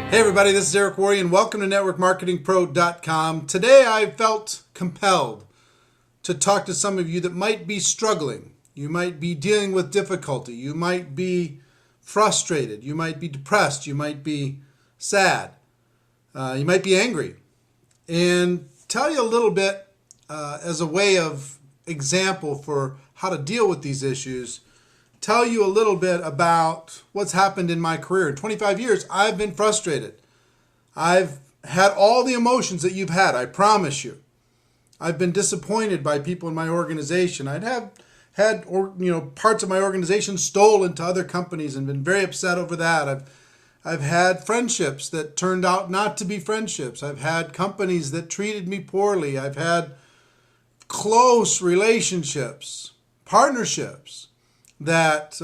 Hey everybody, this is Eric Worre and welcome to NetworkMarketingPro.com. Today I felt compelled to talk to some of you that might be struggling. You might be dealing with difficulty. You might be frustrated. You might be depressed. You might be sad. You might be angry. And tell you a little bit as a way of example for how to deal with these issues. Tell you a little bit about what's happened in my career. In 25 years, I've been frustrated. I've had all the emotions that you've had, I promise you. I've been disappointed by people in my organization. I'd have had parts of my organization stolen to other companies and been very upset over that. I've had friendships that turned out not to be friendships. I've had companies that treated me poorly. I've had close relationships, partnerships that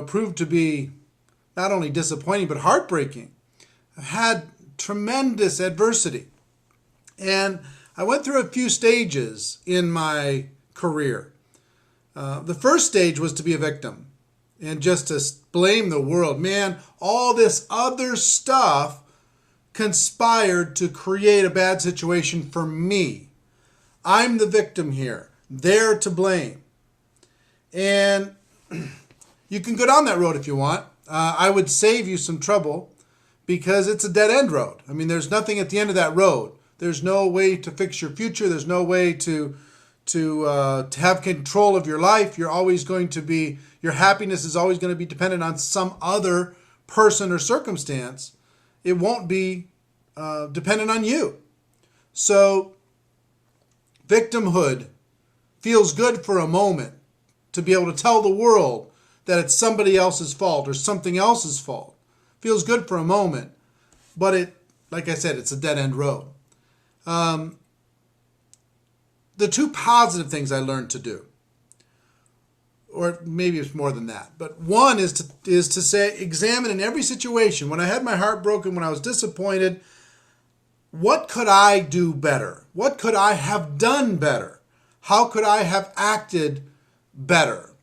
proved to be not only disappointing but heartbreaking. I've had tremendous adversity, and I went through a few stages in my career. The first stage was to be a victim and just to blame the world. Man, all this other stuff conspired to create a bad situation for me. I'm the victim here. They're to blame. And you can go down that road if you want. I would save you some trouble because it's a dead-end road. I mean, there's nothing at the end of that road. There's no way to fix your future. There's no way to have control of your life. You're always going to be, your happiness is always going to be dependent on some other person or circumstance. It won't be dependent on you. So victimhood feels good for a moment, to be able to tell the world that it's somebody else's fault or something else's fault. Feels good for a moment, but like I said, it's a dead-end road. The two positive things I learned to do, or maybe it's more than that, but one is to say, examine in every situation, when I had my heart broken, when I was disappointed, what could I do better? What could I have done better? How could I have acted better?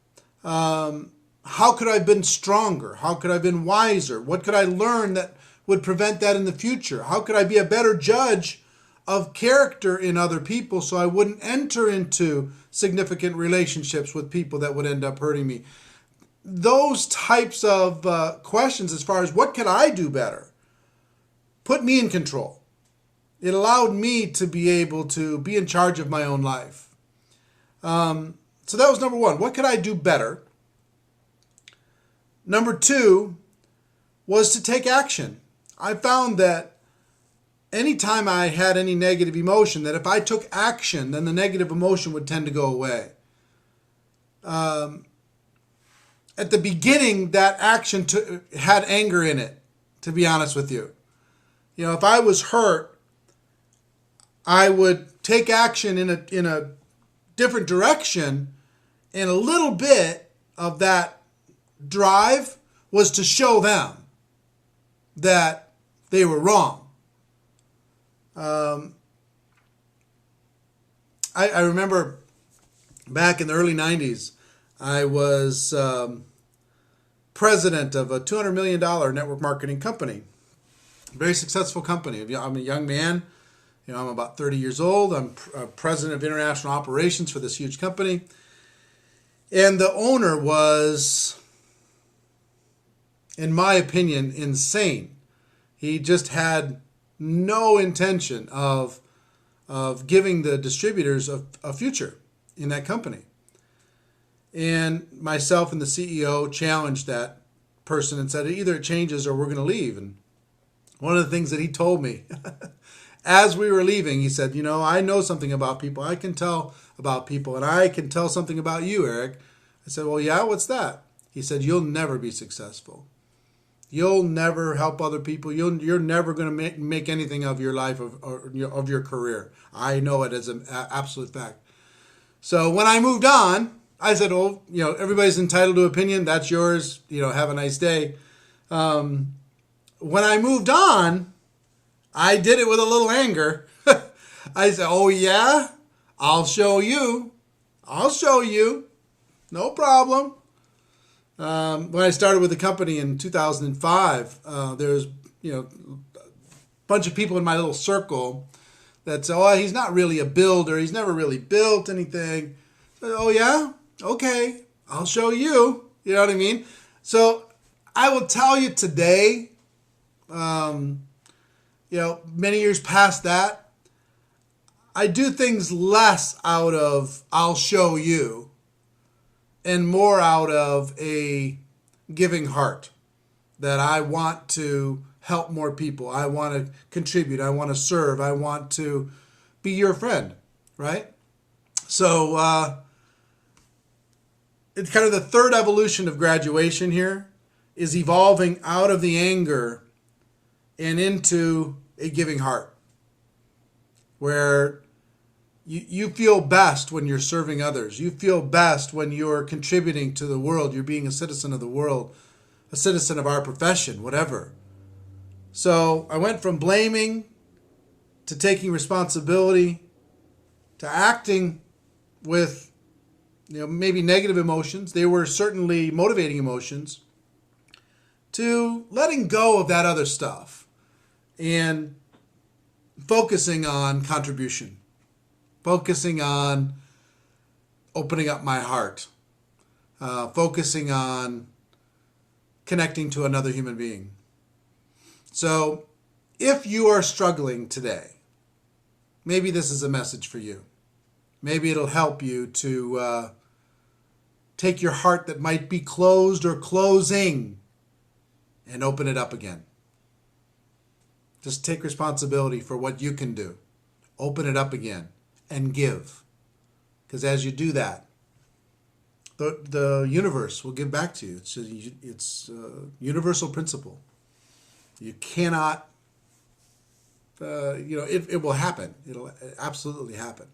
How could I have been stronger? How could I have been wiser? What could I learn that would prevent that in the future? How could I be a better judge of character in other people so I wouldn't enter into significant relationships with people that would end up hurting me? Those types of questions as far as what could I do better put me in control. It allowed me to be able to be in charge of my own life. So that was number one. What could I do better? Number two was to take action. I found that anytime I had any negative emotion, that if I took action, then the negative emotion would tend to go away. At the beginning, that action had anger in it, to be honest with you. If I was hurt, I would take action in a different direction, and a little bit of that drive was to show them that they were wrong. I remember back in the early 90s, I was president of a $200 million network marketing company. Very successful company. I'm a young man. I'm about 30 years old. I'm president of international operations for this huge company. And the owner was, in my opinion, insane. He just had no intention of giving the distributors a future in that company. And myself and the CEO challenged that person and said, either it changes or we're going to leave. And one of the things that he told me as we were leaving, he said, I know something about people. I can tell about people, and I can tell something about you, Eric. I said, well, yeah, what's that? He said, you'll never be successful. You'll never help other people. You're never going to make anything of your life or of your career. I know it as an absolute fact. So when I moved on, I said, oh, everybody's entitled to opinion. That's yours. Have a nice day. When I moved on, I did it with a little anger. I said, oh, yeah, I'll show you. No problem. When I started with the company in 2005, there's a bunch of people in my little circle that say, "Oh, he's not really a builder. He's never really built anything." So, oh yeah, okay, I'll show you. You know what I mean? So I will tell you today. Many years past that, I do things less out of "I'll show you" and more out of a giving heart, that I want to help more people. I want to contribute. I want to serve. I want to be your friend, right? So it's kind of the third evolution of graduation here, is evolving out of the anger and into a giving heart, where you feel best when you're serving others. You feel best when you're contributing to the world. You're being a citizen of the world, a citizen of our profession, whatever. So I went from blaming to taking responsibility to acting with maybe negative emotions. They were certainly motivating emotions, to letting go of that other stuff and focusing on contribution, focusing on opening up my heart, focusing on connecting to another human being. So if you are struggling today, maybe this is a message for you. Maybe it'll help you to take your heart that might be closed or closing and open it up again. Just take responsibility for what you can do. Open it up again and give. Because as you do that, the universe will give back to you. It's a universal principle. You cannot, it will happen. It'll absolutely happen.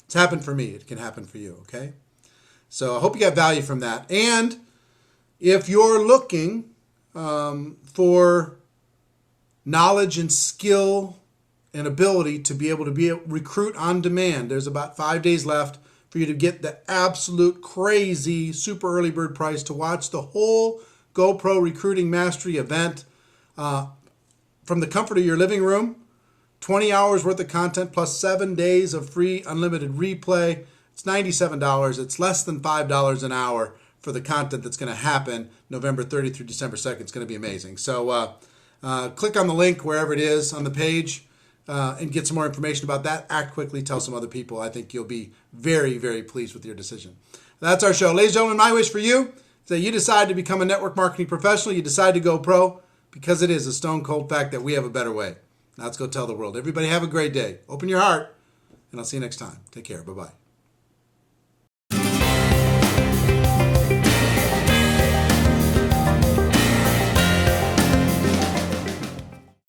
It's happened for me. It can happen for you, okay? So I hope you got value from that. And if you're looking for knowledge and skill and ability to be able to recruit on demand, there's about 5 days left for you to get the absolute crazy super early bird price to watch the whole GoPro Recruiting Mastery event from the comfort of your living room. 20 hours worth of content plus 7 days of free unlimited replay. It's $97. It's less than $5 an hour for the content that's going to happen November 30th through December 2nd. It's going to be amazing. So click on the link wherever it is on the page and get some more information about that. Act quickly. Tell some other people. I think you'll be very, very pleased with your decision. That's our show. Ladies and gentlemen, my wish for you is that you decide to become a network marketing professional. You decide to go pro, because it is a stone cold fact that we have a better way. Now let's go tell the world. Everybody have a great day. Open your heart, and I'll see you next time. Take care. Bye-bye.